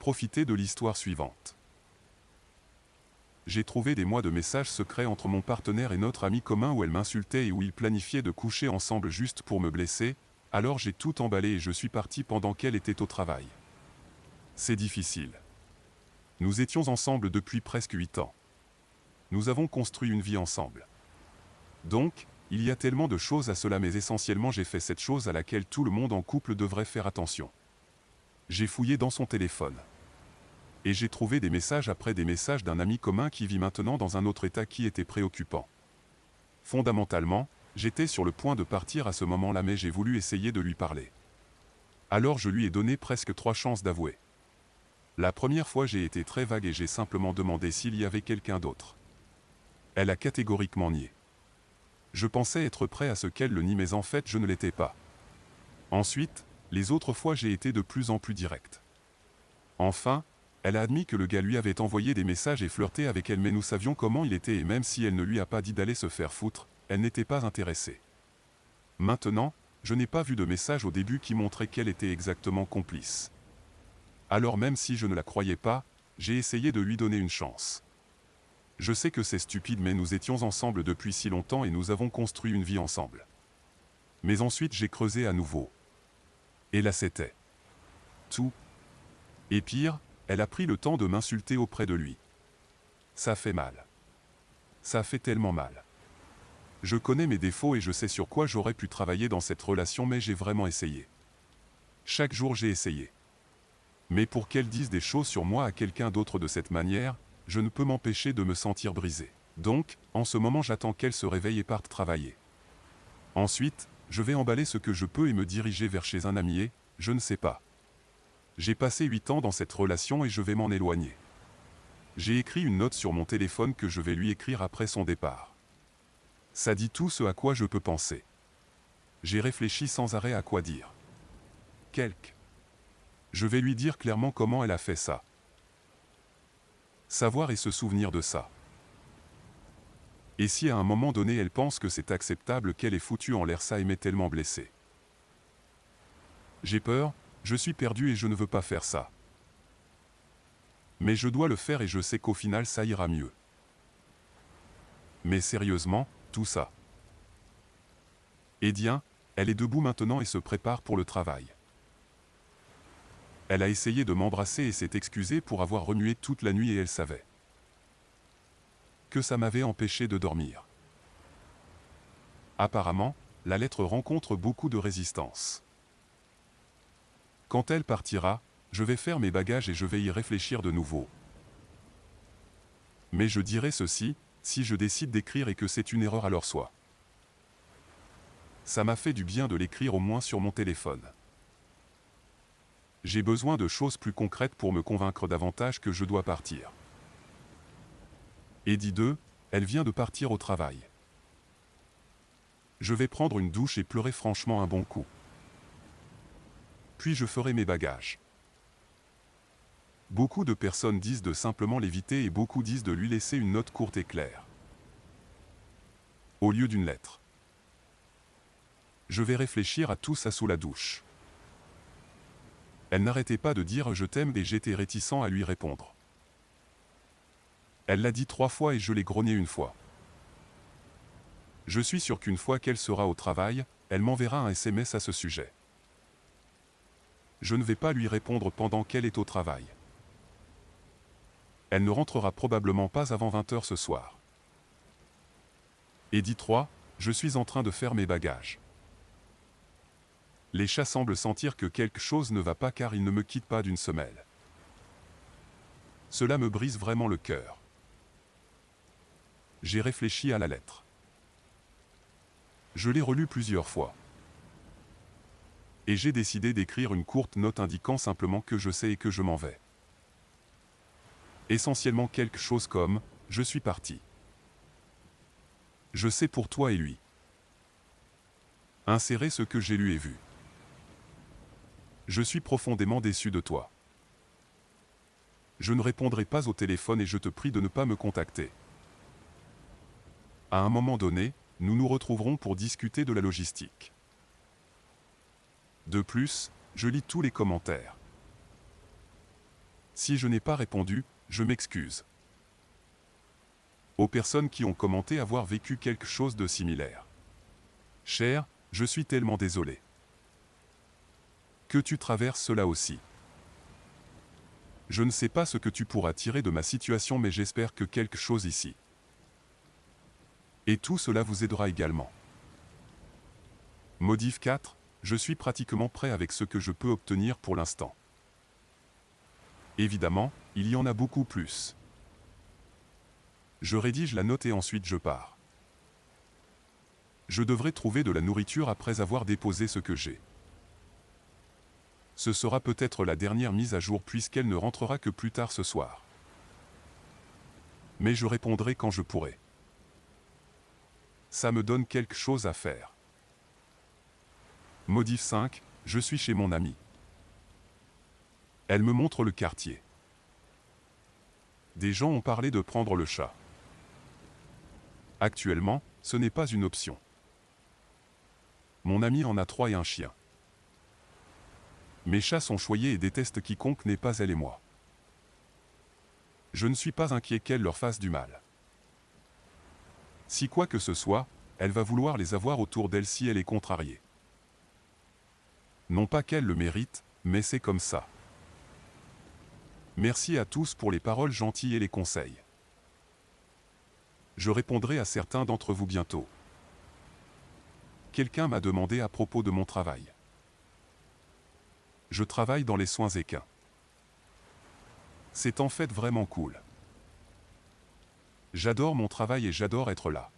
Profitez de l'histoire suivante. J'ai trouvé des mois de messages secrets entre mon partenaire et notre ami commun où elle m'insultait et où ils planifiaient de coucher ensemble juste pour me blesser, alors j'ai tout emballé et je suis parti pendant qu'elle était au travail. C'est difficile. Nous étions ensemble depuis presque 8 ans. Nous avons construit une vie ensemble. Donc, il y a tellement de choses à cela mais essentiellement j'ai fait cette chose à laquelle tout le monde en couple devrait faire attention. J'ai fouillé dans son téléphone. Et j'ai trouvé des messages après des messages d'un ami commun qui vit maintenant dans un autre état qui était préoccupant. Fondamentalement, j'étais sur le point de partir à ce moment-là mais j'ai voulu essayer de lui parler. Alors je lui ai donné presque 3 chances d'avouer. La première fois j'ai été très vague et j'ai simplement demandé s'il y avait quelqu'un d'autre. Elle a catégoriquement nié. Je pensais être prêt à ce qu'elle le nie mais en fait je ne l'étais pas. Ensuite, les autres fois j'ai été de plus en plus direct. Enfin, elle a admis que le gars lui avait envoyé des messages et flirté avec elle mais nous savions comment il était et même si elle ne lui a pas dit d'aller se faire foutre, elle n'était pas intéressée. Maintenant, je n'ai pas vu de message au début qui montrait qu'elle était exactement complice. Alors même si je ne la croyais pas, j'ai essayé de lui donner une chance. Je sais que c'est stupide mais nous étions ensemble depuis si longtemps et nous avons construit une vie ensemble. Mais ensuite j'ai creusé à nouveau. Et là c'était tout. Et pire, elle a pris le temps de m'insulter auprès de lui. Ça fait mal. Ça fait tellement mal. Je connais mes défauts et je sais sur quoi j'aurais pu travailler dans cette relation mais j'ai vraiment essayé. Chaque jour j'ai essayé. Mais pour qu'elle dise des choses sur moi à quelqu'un d'autre de cette manière, je ne peux m'empêcher de me sentir brisé. Donc, en ce moment j'attends qu'elle se réveille et parte travailler. Ensuite, je vais emballer ce que je peux et me diriger vers chez un ami et, je ne sais pas. J'ai passé 8 ans dans cette relation et je vais m'en éloigner. J'ai écrit une note sur mon téléphone que je vais lui écrire après son départ. Ça dit tout ce à quoi je peux penser. J'ai réfléchi sans arrêt à quoi dire. Je vais lui dire clairement comment elle a fait ça. Savoir et se souvenir de ça. Et si à un moment donné elle pense que c'est acceptable qu'elle ait foutu en l'air ça et m'ait tellement blessé. J'ai peur, je suis perdu et je ne veux pas faire ça. Mais je dois le faire et je sais qu'au final ça ira mieux. Mais sérieusement, tout ça. Edien, elle est debout maintenant et se prépare pour le travail. Elle a essayé de m'embrasser et s'est excusée pour avoir remué toute la nuit et elle savait que ça m'avait empêché de dormir. Apparemment, la lettre rencontre beaucoup de résistance. Quand elle partira, je vais faire mes bagages et je vais y réfléchir de nouveau. Mais je dirai ceci, si je décide d'écrire et que c'est une erreur alors soit. Ça m'a fait du bien de l'écrire au moins sur mon téléphone. J'ai besoin de choses plus concrètes pour me convaincre davantage que je dois partir. Eddie 2, elle vient de partir au travail. Je vais prendre une douche et pleurer franchement un bon coup. Puis je ferai mes bagages. Beaucoup de personnes disent de simplement l'éviter et beaucoup disent de lui laisser une note courte et claire. Au lieu d'une lettre. Je vais réfléchir à tout ça sous la douche. Elle n'arrêtait pas de dire « je t'aime » et j'étais réticent à lui répondre. Elle l'a dit 3 fois et je l'ai grogné une fois. Je suis sûr qu'une fois qu'elle sera au travail, elle m'enverra un SMS à ce sujet. Je ne vais pas lui répondre pendant qu'elle est au travail. Elle ne rentrera probablement pas avant 20h ce soir. Eddie 3, je suis en train de faire mes bagages. Les chats semblent sentir que quelque chose ne va pas car ils ne me quittent pas d'une semelle. Cela me brise vraiment le cœur. J'ai réfléchi à la lettre. Je l'ai relue plusieurs fois. Et j'ai décidé d'écrire une courte note indiquant simplement que je sais et que je m'en vais. Essentiellement quelque chose comme « Je suis parti. Je sais pour toi et lui. » Insérer ce que j'ai lu et vu. Je suis profondément déçu de toi. Je ne répondrai pas au téléphone et je te prie de ne pas me contacter. À un moment donné, nous nous retrouverons pour discuter de la logistique. De plus, je lis tous les commentaires. Si je n'ai pas répondu, je m'excuse. Aux personnes qui ont commenté avoir vécu quelque chose de similaire. Cher, je suis tellement désolé. Que tu traverses cela aussi. Je ne sais pas ce que tu pourras tirer de ma situation, mais j'espère que quelque chose ici. Et tout cela vous aidera également. Modif 4, je suis pratiquement prêt avec ce que je peux obtenir pour l'instant. Évidemment, il y en a beaucoup plus. Je rédige la note et ensuite je pars. Je devrais trouver de la nourriture après avoir déposé ce que j'ai. Ce sera peut-être la dernière mise à jour puisqu'elle ne rentrera que plus tard ce soir. Mais je répondrai quand je pourrai. Ça me donne quelque chose à faire. Modif 5, je suis chez mon amie. Elle me montre le quartier. Des gens ont parlé de prendre le chat. Actuellement, ce n'est pas une option. Mon ami en a 3 et un chien. Mes chats sont choyés et détestent quiconque n'est pas elle et moi. Je ne suis pas inquiet qu'elle leur fasse du mal. Si quoi que ce soit, elle va vouloir les avoir autour d'elle si elle est contrariée. Non pas qu'elle le mérite, mais c'est comme ça. Merci à tous pour les paroles gentilles et les conseils. Je répondrai à certains d'entre vous bientôt. Quelqu'un m'a demandé à propos de mon travail. Je travaille dans les soins équins. C'est en fait vraiment cool. J'adore mon travail et j'adore être là.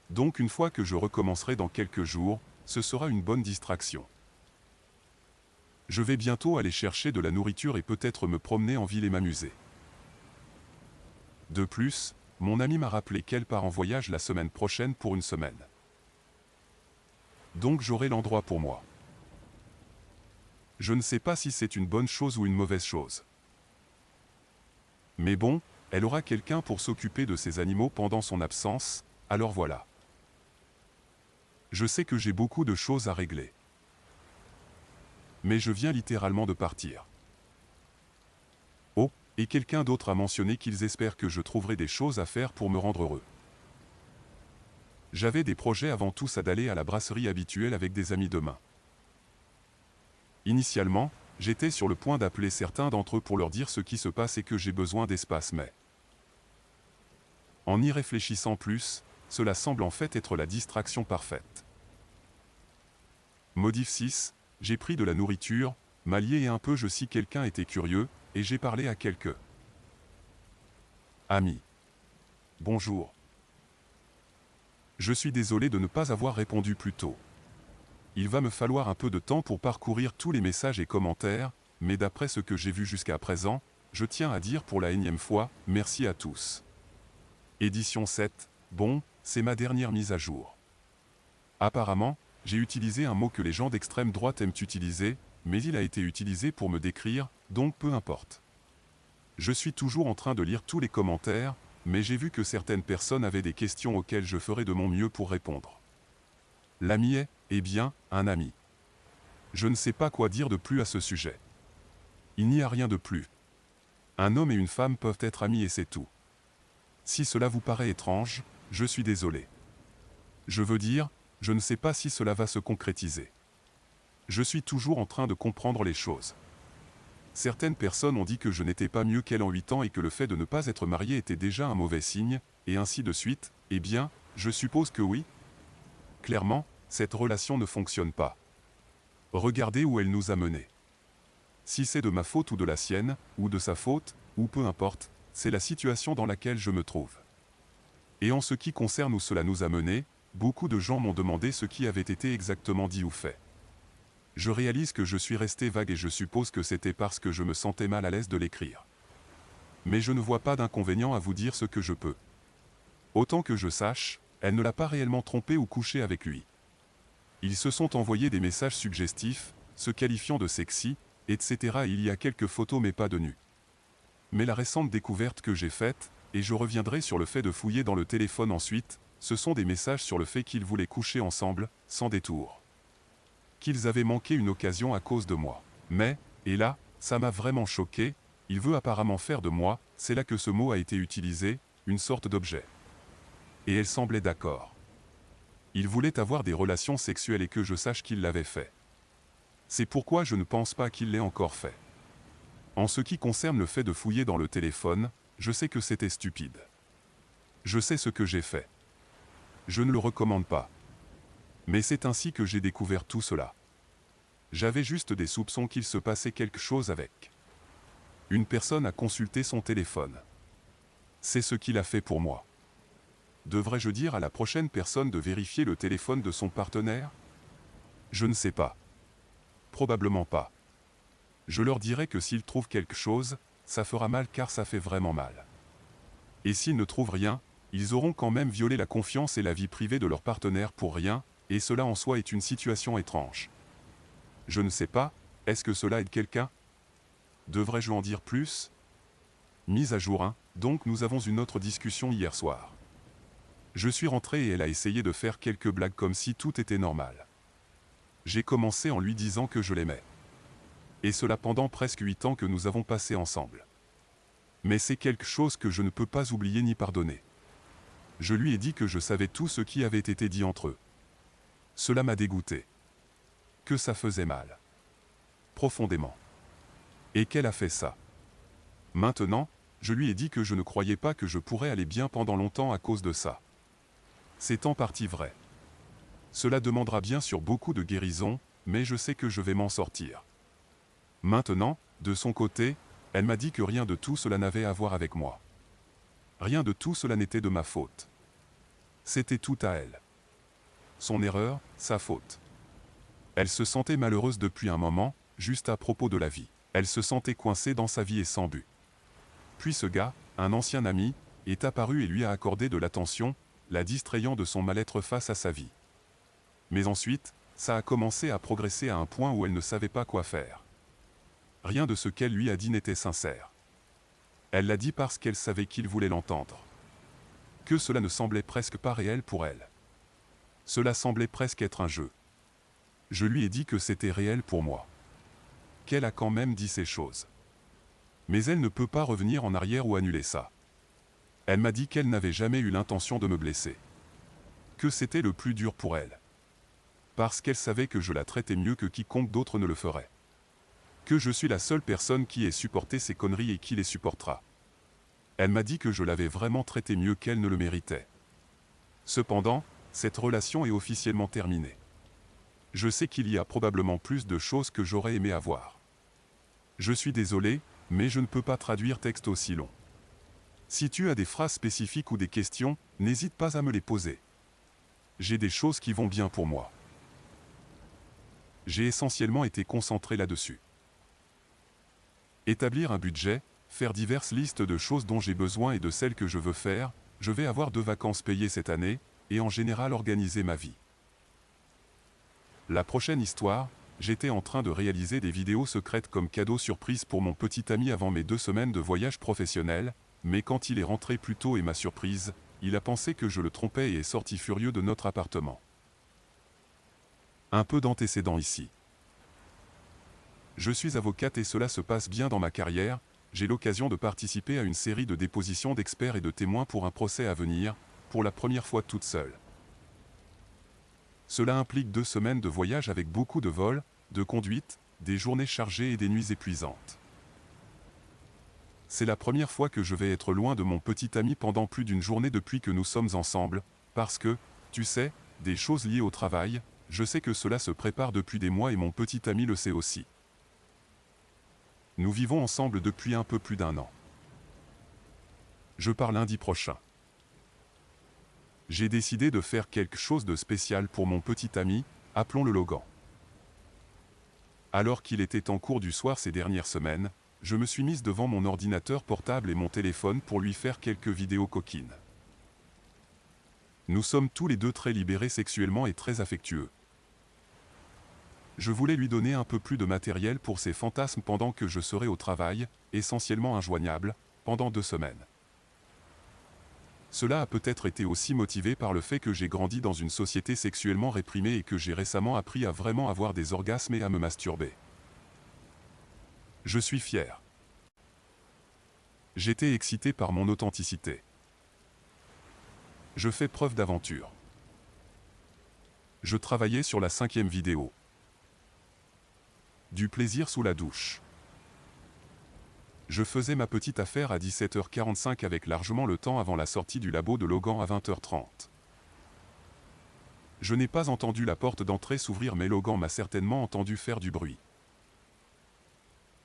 Donc une fois que je recommencerai dans quelques jours, ce sera une bonne distraction. Je vais bientôt aller chercher de la nourriture et peut-être me promener en ville et m'amuser. De plus, mon amie m'a rappelé qu'elle part en voyage la semaine prochaine pour une semaine. Donc j'aurai l'endroit pour moi. Je ne sais pas si c'est une bonne chose ou une mauvaise chose. Mais bon, elle aura quelqu'un pour s'occuper de ses animaux pendant son absence, alors voilà. Je sais que j'ai beaucoup de choses à régler. Mais je viens littéralement de partir. Oh, et quelqu'un d'autre a mentionné qu'ils espèrent que je trouverai des choses à faire pour me rendre heureux. J'avais des projets avant tout ça d'aller à la brasserie habituelle avec des amis demain. Initialement, j'étais sur le point d'appeler certains d'entre eux pour leur dire ce qui se passe et que j'ai besoin d'espace, mais en y réfléchissant plus, cela semble en fait être la distraction parfaite. Modif 6, j'ai pris de la nourriture, m'a lié et un peu si quelqu'un était curieux, et j'ai parlé à quelques amis. Bonjour. Je suis désolé de ne pas avoir répondu plus tôt. Il va me falloir un peu de temps pour parcourir tous les messages et commentaires, mais d'après ce que j'ai vu jusqu'à présent, je tiens à dire pour la énième fois, merci à tous. Édition 7, bon, c'est ma dernière mise à jour. Apparemment, j'ai utilisé un mot que les gens d'extrême droite aiment utiliser, mais il a été utilisé pour me décrire, donc peu importe. Je suis toujours en train de lire tous les commentaires, mais j'ai vu que certaines personnes avaient des questions auxquelles je ferai de mon mieux pour répondre. L'ami est, eh bien, un ami. Je ne sais pas quoi dire de plus à ce sujet. Il n'y a rien de plus. Un homme et une femme peuvent être amis et c'est tout. Si cela vous paraît étrange, je suis désolé. Je veux dire, je ne sais pas si cela va se concrétiser. Je suis toujours en train de comprendre les choses. Certaines personnes ont dit que je n'étais pas mieux qu'elle en 8 ans et que le fait de ne pas être marié était déjà un mauvais signe, et ainsi de suite, eh bien, je suppose que oui. Clairement, cette relation ne fonctionne pas. Regardez où elle nous a menés. Si c'est de ma faute ou de la sienne, ou de sa faute, ou peu importe, c'est la situation dans laquelle je me trouve. Et en ce qui concerne où cela nous a menés, beaucoup de gens m'ont demandé ce qui avait été exactement dit ou fait. Je réalise que je suis resté vague et je suppose que c'était parce que je me sentais mal à l'aise de l'écrire. Mais je ne vois pas d'inconvénient à vous dire ce que je peux. Autant que je sache, elle ne l'a pas réellement trompé ou couché avec lui. Ils se sont envoyés des messages suggestifs, se qualifiant de sexy, etc. Il y a quelques photos mais pas de nu. Mais la récente découverte que j'ai faite, et je reviendrai sur le fait de fouiller dans le téléphone ensuite, ce sont des messages sur le fait qu'ils voulaient coucher ensemble, sans détour. Qu'ils avaient manqué une occasion à cause de moi. Mais, et là, Ça m'a vraiment choqué, il veut apparemment faire de moi, c'est là que ce mot a été utilisé, une sorte d'objet. Et elle semblait d'accord. Il voulait avoir des relations sexuelles et que je sache qu'il l'avait fait. C'est pourquoi je ne pense pas qu'il l'ait encore fait. En ce qui concerne le fait de fouiller dans le téléphone, je sais que c'était stupide. Je sais ce que j'ai fait. Je ne le recommande pas. Mais c'est ainsi que j'ai découvert tout cela. J'avais juste des soupçons qu'il se passait quelque chose avec. Une personne a consulté son téléphone. C'est ce qu'il a fait pour moi. Devrais-je dire à la prochaine personne de vérifier le téléphone de son partenaire? Je ne sais pas. Probablement pas. Je leur dirai que s'ils trouvent quelque chose, ça fera mal car ça fait vraiment mal. Et s'ils ne trouvent rien, ils auront quand même violé la confiance et la vie privée de leur partenaire pour rien, et cela en soi est une situation étrange. Je ne sais pas, est-ce que cela aide quelqu'un? Devrais-je en dire plus? Mise à jour 1, donc nous avons une autre discussion hier soir. Je suis rentré et elle a essayé de faire quelques blagues comme si tout était normal. J'ai commencé en lui disant que je l'aimais. Et cela pendant presque 8 ans que nous avons passé ensemble. Mais c'est quelque chose que je ne peux pas oublier ni pardonner. Je lui ai dit que je savais tout ce qui avait été dit entre eux. Cela m'a dégoûté. Que ça faisait mal. Profondément. Et qu'elle a fait ça. Maintenant, je lui ai dit que je ne croyais pas que je pourrais aller bien pendant longtemps à cause de ça. C'est en partie vrai. Cela demandera bien sûr beaucoup de guérison, mais je sais que je vais m'en sortir. Maintenant, de son côté, elle m'a dit que rien de tout cela n'avait à voir avec moi. Rien de tout cela n'était de ma faute. C'était tout à elle. Son erreur, sa faute. Elle se sentait malheureuse depuis un moment, juste à propos de la vie. Elle se sentait coincée dans sa vie et sans but. Puis ce gars, un ancien ami, est apparu et lui a accordé de l'attention, la distrayant de son mal-être face à sa vie. Mais ensuite, ça a commencé à progresser à un point où elle ne savait pas quoi faire. Rien de ce qu'elle lui a dit n'était sincère. Elle l'a dit parce qu'elle savait qu'il voulait l'entendre. Que cela ne semblait presque pas réel pour elle. Cela semblait presque être un jeu. Je lui ai dit que c'était réel pour moi. Qu'elle a quand même dit ces choses. Mais elle ne peut pas revenir en arrière ou annuler ça. Elle m'a dit qu'elle n'avait jamais eu l'intention de me blesser. Que c'était le plus dur pour elle. Parce qu'elle savait que je la traitais mieux que quiconque d'autre ne le ferait. Que je suis la seule personne qui ait supporté ces conneries et qui les supportera. Elle m'a dit que je l'avais vraiment traité mieux qu'elle ne le méritait. Cependant, cette relation est officiellement terminée. Je sais qu'il y a probablement plus de choses que j'aurais aimé avoir. Je suis désolé, mais je ne peux pas traduire texte aussi long. Si tu as des phrases spécifiques ou des questions, n'hésite pas à me les poser. J'ai des choses qui vont bien pour moi. J'ai essentiellement été concentré là-dessus. Établir un budget, faire diverses listes de choses dont j'ai besoin et de celles que je veux faire, je vais avoir 2 vacances payées cette année, et en général organiser ma vie. La prochaine histoire, j'étais en train de réaliser des vidéos secrètes comme cadeau surprise pour mon petit ami avant mes 2 semaines de voyage professionnel, mais quand il est rentré plus tôt et m'a surprise, il a pensé que je le trompais et est sorti furieux de notre appartement. Un peu d'antécédents ici. Je suis avocate et cela se passe bien dans ma carrière, j'ai l'occasion de participer à une série de dépositions d'experts et de témoins pour un procès à venir, pour la première fois toute seule. Cela implique 2 semaines de voyage avec beaucoup de vols, de conduite, des journées chargées et des nuits épuisantes. C'est la première fois que je vais être loin de mon petit ami pendant plus d'une journée depuis que nous sommes ensemble, parce que, tu sais, des choses liées au travail, je sais que cela se prépare depuis des mois et mon petit ami le sait aussi. Nous vivons ensemble depuis un peu plus d'1 an. Je pars lundi prochain. J'ai décidé de faire quelque chose de spécial pour mon petit ami, appelons-le Logan. Alors qu'il était en cours du soir ces dernières semaines, je me suis mise devant mon ordinateur portable et mon téléphone pour lui faire quelques vidéos coquines. Nous sommes tous les deux très libérés sexuellement et très affectueux. Je voulais lui donner un peu plus de matériel pour ses fantasmes pendant que je serai au travail, essentiellement injoignable, pendant 2 semaines. Cela a peut-être été aussi motivé par le fait que j'ai grandi dans une société sexuellement réprimée et que j'ai récemment appris à vraiment avoir des orgasmes et à me masturber. Je suis fier. J'étais excité par mon authenticité. Je fais preuve d'aventure. Je travaillais sur la 5e vidéo. Du plaisir sous la douche. Je faisais ma petite affaire à 17h45 avec largement le temps avant la sortie du labo de Logan à 20h30. Je n'ai pas entendu la porte d'entrée s'ouvrir mais Logan m'a certainement entendu faire du bruit.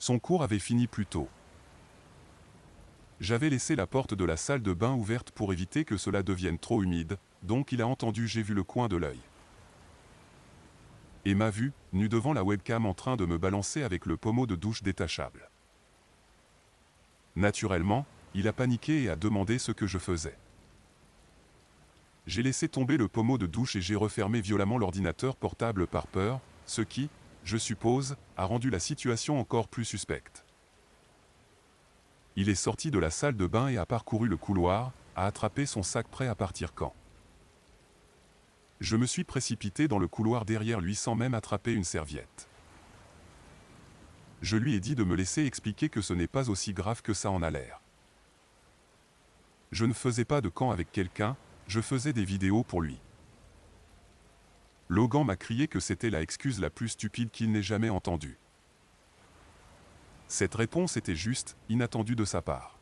Son cours avait fini plus tôt. J'avais laissé la porte de la salle de bain ouverte pour éviter que cela devienne trop humide, donc il a entendu, j'ai vu le coin de l'œil. Et m'a vu, nu devant la webcam en train de me balancer avec le pommeau de douche détachable. Naturellement, il a paniqué et a demandé ce que je faisais. J'ai laissé tomber le pommeau de douche et j'ai refermé violemment l'ordinateur portable par peur, ce qui, je suppose, a rendu la situation encore plus suspecte. Il est sorti de la salle de bain et a parcouru le couloir, a attrapé son sac prêt à partir quand. Je me suis précipité dans le couloir derrière lui sans même attraper une serviette. Je lui ai dit de me laisser expliquer que ce n'est pas aussi grave que ça en a l'air. Je ne faisais pas de camp avec quelqu'un, je faisais des vidéos pour lui. Logan m'a crié que c'était la excuse la plus stupide qu'il n'ait jamais entendue. Cette réponse était juste, inattendue de sa part.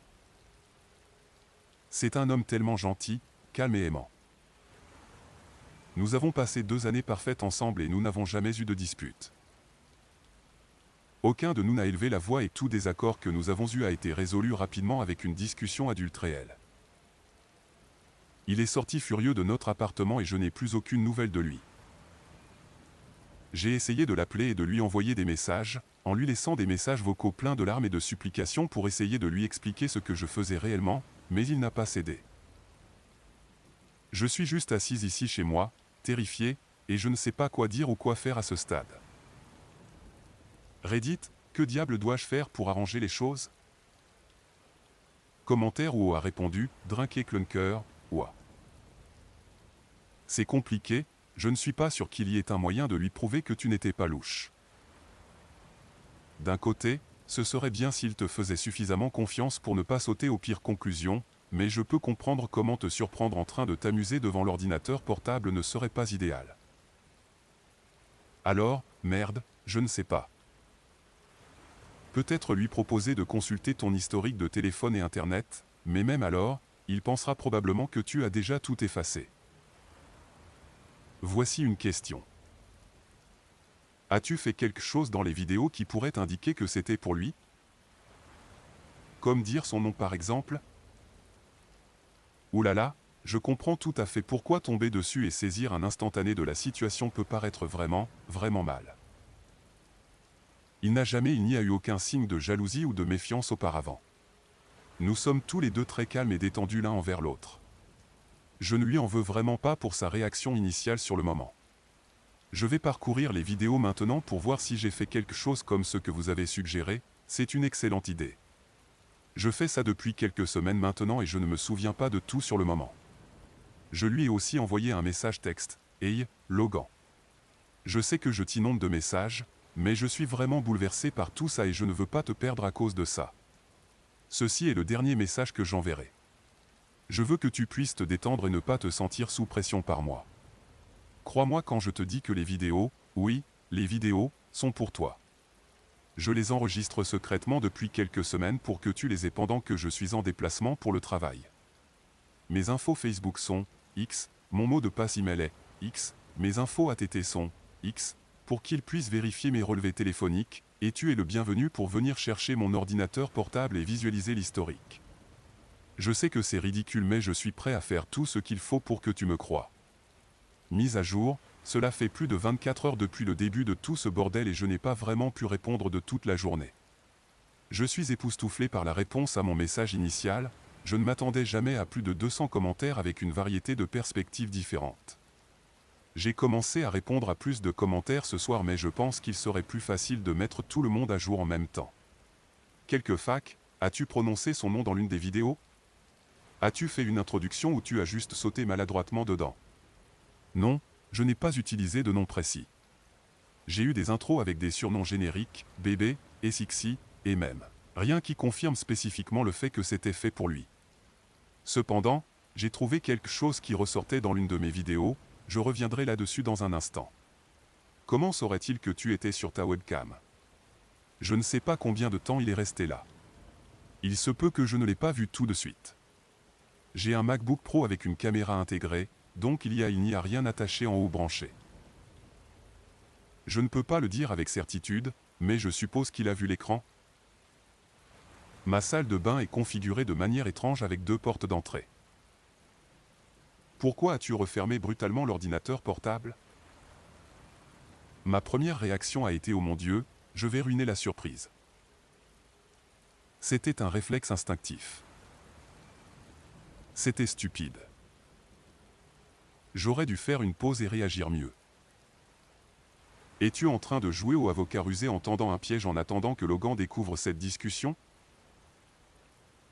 C'est un homme tellement gentil, calme et aimant. Nous avons passé 2 années parfaites ensemble et nous n'avons jamais eu de dispute. Aucun de nous n'a élevé la voix et tout désaccord que nous avons eu a été résolu rapidement avec une discussion adulte réelle. Il est sorti furieux de notre appartement et je n'ai plus aucune nouvelle de lui. J'ai essayé de l'appeler et de lui envoyer des messages, en lui laissant des messages vocaux pleins de larmes et de supplications pour essayer de lui expliquer ce que je faisais réellement, mais il n'a pas cédé. Je suis juste assise ici chez moi, terrifié, et je ne sais pas quoi dire ou quoi faire à ce stade. Reddit, que diable dois-je faire pour arranger les choses? Commentaire où a répondu, Drinker Clunker, ouah. C'est compliqué, je ne suis pas sûr qu'il y ait un moyen de lui prouver que tu n'étais pas louche. D'un côté, ce serait bien s'il te faisait suffisamment confiance pour ne pas sauter aux pires conclusions, mais je peux comprendre comment te surprendre en train de t'amuser devant l'ordinateur portable ne serait pas idéal. Alors, merde, je ne sais pas. Peut-être lui proposer de consulter ton historique de téléphone et internet, mais même alors, il pensera probablement que tu as déjà tout effacé. Voici une question. As-tu fait quelque chose dans les vidéos qui pourrait indiquer que c'était pour lui? Comme dire son nom par exemple? Ouh là là, je comprends tout à fait pourquoi tomber dessus et saisir un instantané de la situation peut paraître vraiment, vraiment mal. Il n'y a eu aucun signe de jalousie ou de méfiance auparavant. Nous sommes tous les deux très calmes et détendus l'un envers l'autre. Je ne lui en veux vraiment pas pour sa réaction initiale sur le moment. Je vais parcourir les vidéos maintenant pour voir si j'ai fait quelque chose comme ce que vous avez suggéré, c'est une excellente idée. Je fais ça depuis quelques semaines maintenant et je ne me souviens pas de tout sur le moment. Je lui ai aussi envoyé un message texte, Hey, Logan. Je sais que je t'inonde de messages, mais je suis vraiment bouleversé par tout ça et je ne veux pas te perdre à cause de ça. Ceci est le dernier message que j'enverrai. Je veux que tu puisses te détendre et ne pas te sentir sous pression par moi. Crois-moi quand je te dis que les vidéos, oui, les vidéos, sont pour toi. Je les enregistre secrètement depuis quelques semaines pour que tu les aies pendant que je suis en déplacement pour le travail. Mes infos Facebook sont X, mon mot de passe email est X, mes infos ATT sont X, pour qu'ils puissent vérifier mes relevés téléphoniques, et tu es le bienvenu pour venir chercher mon ordinateur portable et visualiser l'historique. Je sais que c'est ridicule mais je suis prêt à faire tout ce qu'il faut pour que tu me croies. Mise à jour, cela fait plus de 24 heures depuis le début de tout ce bordel et je n'ai pas vraiment pu répondre de toute la journée. Je suis époustouflé par la réponse à mon message initial, je ne m'attendais jamais à plus de 200 commentaires avec une variété de perspectives différentes. J'ai commencé à répondre à plus de commentaires ce soir mais je pense qu'il serait plus facile de mettre tout le monde à jour en même temps. Quelques facs, as-tu prononcé son nom dans l'une des vidéos? As-tu fait une introduction ou tu as juste sauté maladroitement dedans? Non, je n'ai pas utilisé de nom précis. J'ai eu des intros avec des surnoms génériques, bébé, et Sixi, et même rien qui confirme spécifiquement le fait que c'était fait pour lui. Cependant, j'ai trouvé quelque chose qui ressortait dans l'une de mes vidéos, je reviendrai là-dessus dans un instant. Comment saurait-il que tu étais sur ta webcam? Je ne sais pas combien de temps il est resté là. Il se peut que je ne l'ai pas vu tout de suite. J'ai un MacBook Pro avec une caméra intégrée, donc il n'y a rien attaché en haut branché. Je ne peux pas le dire avec certitude, mais je suppose qu'il a vu l'écran. Ma salle de bain est configurée de manière étrange avec 2 portes d'entrée. Pourquoi as-tu refermé brutalement l'ordinateur portable? Ma première réaction a été « Oh mon Dieu, je vais ruiner la surprise ». C'était un réflexe instinctif. C'était stupide. J'aurais dû faire une pause et réagir mieux. Es-tu en train de jouer au avocat rusé en tendant un piège en attendant que Logan découvre cette discussion?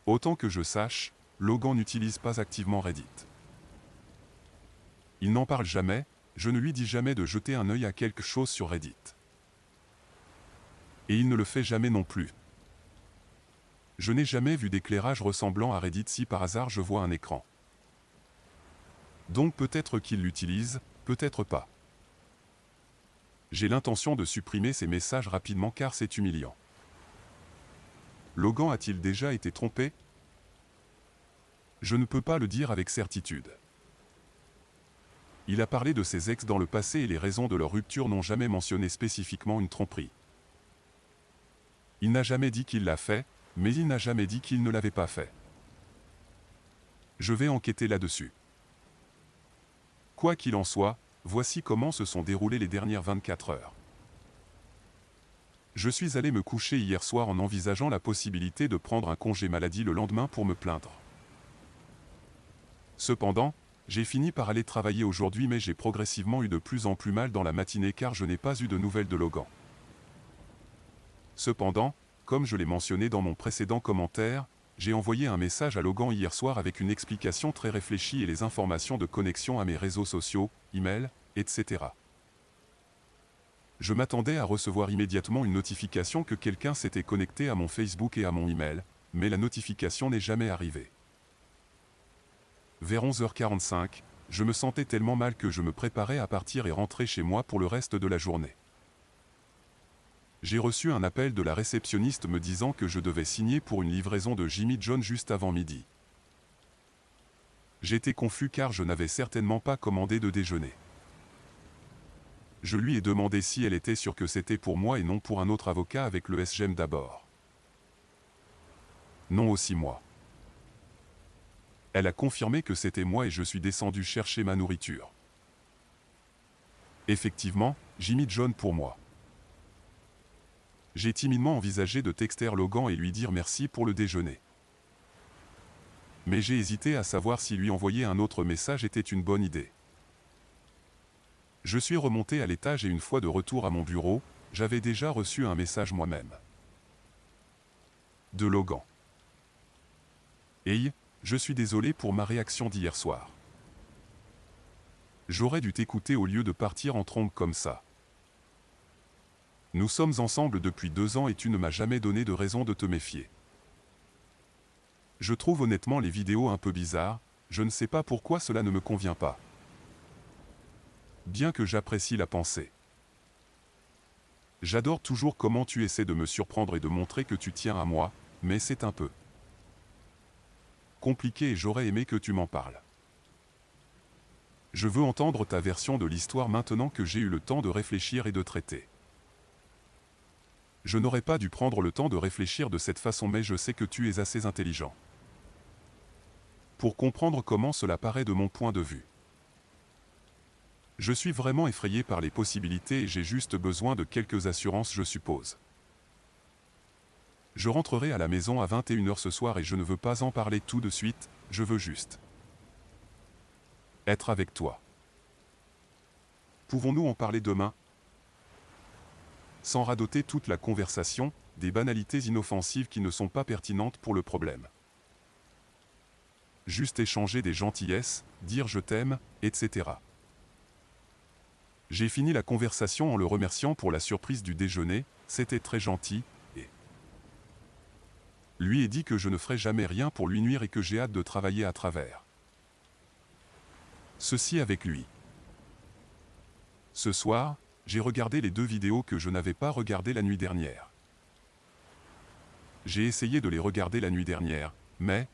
Autant que je sache, Logan n'utilise pas activement Reddit. Il n'en parle jamais, je ne lui dis jamais de jeter un œil à quelque chose sur Reddit. Et il ne le fait jamais non plus. Je n'ai jamais vu d'éclairage ressemblant à Reddit si par hasard je vois un écran. Donc peut-être qu'il l'utilise, peut-être pas. J'ai l'intention de supprimer ces messages rapidement car c'est humiliant. Logan a-t-il déjà été trompé? Je ne peux pas le dire avec certitude. Il a parlé de ses ex dans le passé et les raisons de leur rupture n'ont jamais mentionné spécifiquement une tromperie. Il n'a jamais dit qu'il l'a fait, mais il n'a jamais dit qu'il ne l'avait pas fait. Je vais enquêter là-dessus. Quoi qu'il en soit, voici comment se sont déroulées les dernières 24 heures. Je suis allé me coucher hier soir en envisageant la possibilité de prendre un congé maladie le lendemain pour me plaindre. Cependant, j'ai fini par aller travailler aujourd'hui mais j'ai progressivement eu de plus en plus mal dans la matinée car je n'ai pas eu de nouvelles de Logan. Cependant, comme je l'ai mentionné dans mon précédent commentaire, j'ai envoyé un message à Logan hier soir avec une explication très réfléchie et les informations de connexion à mes réseaux sociaux, email, etc. Je m'attendais à recevoir immédiatement une notification que quelqu'un s'était connecté à mon Facebook et à mon email, mais la notification n'est jamais arrivée. Vers 11h45, je me sentais tellement mal que je me préparais à partir et rentrer chez moi pour le reste de la journée. J'ai reçu un appel de la réceptionniste me disant que je devais signer pour une livraison de Jimmy John juste avant midi. J'étais confus car je n'avais certainement pas commandé de déjeuner. Je lui ai demandé si elle était sûre que c'était pour moi et non pour un autre avocat avec le SGM d'abord. Non aussi moi. Elle a confirmé que c'était moi et je suis descendu chercher ma nourriture. Effectivement, Jimmy John pour moi. J'ai timidement envisagé de texter Logan et lui dire merci pour le déjeuner. Mais j'ai hésité à savoir si lui envoyer un autre message était une bonne idée. Je suis remonté à l'étage et une fois de retour à mon bureau, j'avais déjà reçu un message moi-même. De Logan. Hey, je suis désolé pour ma réaction d'hier soir. J'aurais dû t'écouter au lieu de partir en trombe comme ça. Nous sommes ensemble depuis 2 ans et tu ne m'as jamais donné de raison de te méfier. Je trouve honnêtement les vidéos un peu bizarres, je ne sais pas pourquoi cela ne me convient pas. Bien que j'apprécie la pensée. J'adore toujours comment tu essaies de me surprendre et de montrer que tu tiens à moi, mais c'est un peu compliqué et j'aurais aimé que tu m'en parles. Je veux entendre ta version de l'histoire maintenant que j'ai eu le temps de réfléchir et de traiter. Je n'aurais pas dû prendre le temps de réfléchir de cette façon mais je sais que tu es assez intelligent pour comprendre comment cela paraît de mon point de vue. Je suis vraiment effrayé par les possibilités et j'ai juste besoin de quelques assurances je suppose. Je rentrerai à la maison à 21h ce soir et je ne veux pas en parler tout de suite, je veux juste être avec toi. Pouvons-nous en parler demain? Sans radoter toute la conversation, des banalités inoffensives qui ne sont pas pertinentes pour le problème. Juste échanger des gentillesses, dire je t'aime, etc. J'ai fini la conversation en le remerciant pour la surprise du déjeuner, c'était très gentil, et Lui ai dit que je ne ferai jamais rien pour lui nuire et que j'ai hâte de travailler à travers ceci avec lui. Ce soir, j'ai regardé les 2 vidéos que je n'avais pas regardées la nuit dernière. J'ai essayé de les regarder la nuit dernière, mais,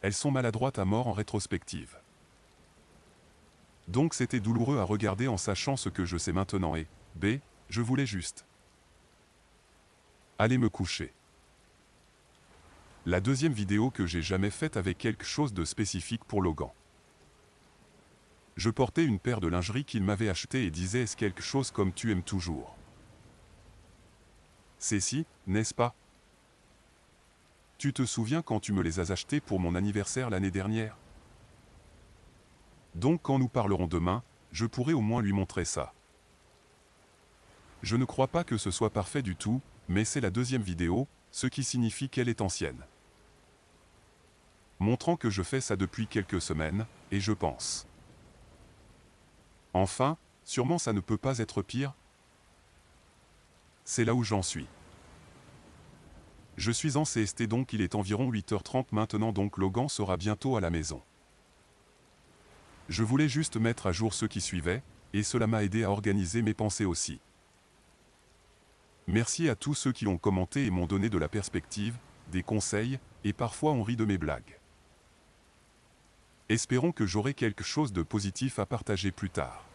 elles sont maladroites à mort en rétrospective. Donc c'était douloureux à regarder en sachant ce que je sais maintenant et, je voulais juste aller me coucher. La deuxième vidéo que j'ai jamais faite avait quelque chose de spécifique pour Logan. Je portais une paire de lingerie qu'il m'avait achetée et disait est-ce quelque chose comme tu aimes toujours. C'est si, n'est-ce pas? Tu te souviens quand tu me les as achetées pour mon anniversaire l'année dernière? Donc quand nous parlerons demain, je pourrai au moins lui montrer ça. Je ne crois pas que ce soit parfait du tout, mais c'est la deuxième vidéo, ce qui signifie qu'elle est ancienne. Montrant que je fais ça depuis quelques semaines, et je pense. Enfin, sûrement ça ne peut pas être pire. C'est là où j'en suis. Je suis en CST donc il est environ 8h30 maintenant donc Logan sera bientôt à la maison. Je voulais juste mettre à jour ceux qui suivaient, et cela m'a aidé à organiser mes pensées aussi. Merci à tous ceux qui ont commenté et m'ont donné de la perspective, des conseils, et parfois on rit de mes blagues. Espérons que j'aurai quelque chose de positif à partager plus tard.